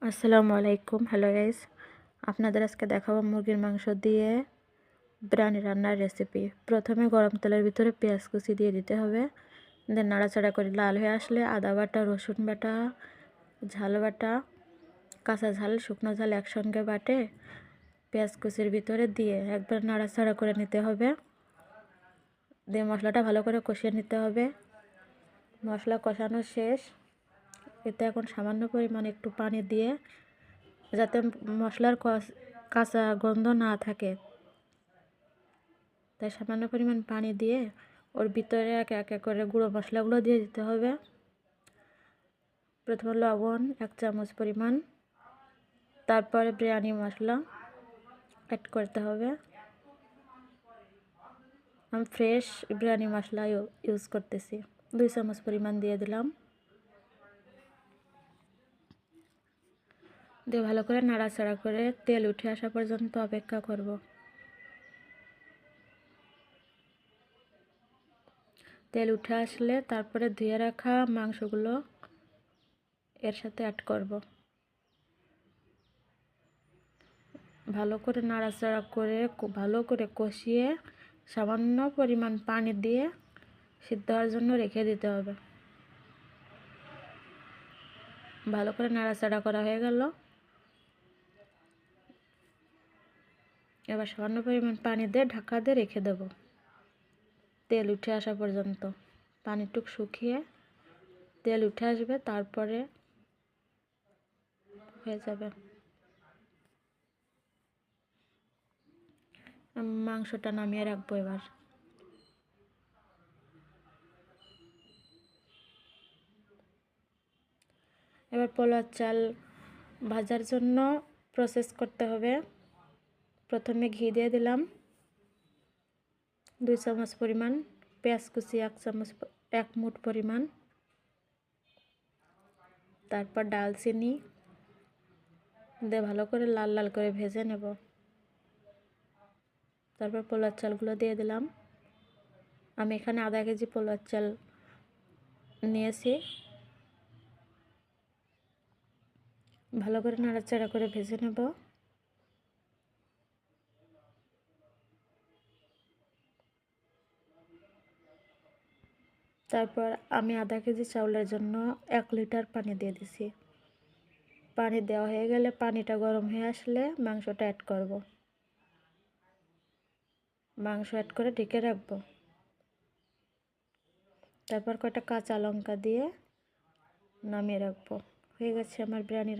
আসসালামু আলাইকুম। Hello guys, আপনাদের আজকে দেখাবো মুরগির মাংস দিয়ে বিরিয়ানি রান্নার রেসিপি। প্রথমে গরম তেলের ভিতরে পেঁয়াজ কুচি দিয়ে দিতে হবে, দেন নাড়াচাড়া করে লাল হয়ে আসলে আদা বাটা, রসুন বাটা, ঝাল বাটা, কাঁচা ঝাল, শুকনো ঝাল একসঙ্গে বাটে পেঁয়াজ কুচির ভিতরে দিয়ে একবার নাড়াচাড়া করে নিতে হবে। দিয়ে মশলাটা ভালো করে কষিয়ে নিতে হবে। মশলা কষানো শেষ। এতে এখন সামান্য পরিমাণ একটু পানি দিয়ে, যাতে মশলার কাঁচা গন্ধ না থাকে, তাই সামান্য পরিমাণ পানি দিয়ে ওর ভিতরে একে একে করে গুঁড়ো মশলাগুলো দিয়ে দিতে হবে। প্রথমে লবণ 1 চামচ পরিমাণ, তারপরে বিরিয়ানি মশলা অ্যাড করতে হবে। আমি ফ্রেশ বিরিয়ানি মশলা ইউজ করতেছি, 2 চামচ পরিমাণ দিয়ে দিলাম। দিয়ে ভালো করে নাড়াচাড়া করে তেল উঠে আসা পর্যন্ত অপেক্ষা করব। তেল উঠে আসলে তারপরে ধুয়ে রাখা মাংসগুলো এর সাথে অ্যাড করব। ভালো করে নাড়াচাড়া করে ভালো করে কষিয়ে সামান্য পরিমাণ পানি দিয়ে সিদ্ধ হওয়ার জন্য রেখে দিতে হবে। ভালো করে নাড়াচাড়া করা হয়ে গেল। এবার সামান্য পরিমাণ পানি দিয়ে ঢাকা দিয়ে রেখে দেব তেল উঠে আসা পর্যন্ত। পানিটুক শুকিয়ে তেল উঠে আসবে, তারপরে হয়ে যাবে। মাংসটা নামিয়ে রাখবো। এবার পোলার চাল ভাজার জন্য প্রসেস করতে হবে। প্রথমে ঘি দিয়ে দিলাম 2 চামচ পরিমাণ, পেঁয়াজ কুচি 1 মুঠ পরিমাণ, তারপর ডালচিনি দিয়ে ভালো করে লাল লাল করে ভেজে নেব। তারপর পোলার চালগুলো দিয়ে দিলাম। আমি এখানে আধা কেজি পোলার চাল নিয়েছি। ভালো করে নাড়াচাড়া করে ভেজে নেব। তারপর আমি আধা কেজি চাউলের জন্য 1 লিটার পানি দিয়ে দিছি। পানি দেওয়া হয়ে গেলে পানিটা গরম হয়ে আসলে মাংসটা অ্যাড করব। মাংস অ্যাড করে ঢেকে রাখবো। তারপর কয়টা কাঁচা লঙ্কা দিয়ে নামিয়ে রাখবো। হয়ে গেছে আমার বিরিয়ানি।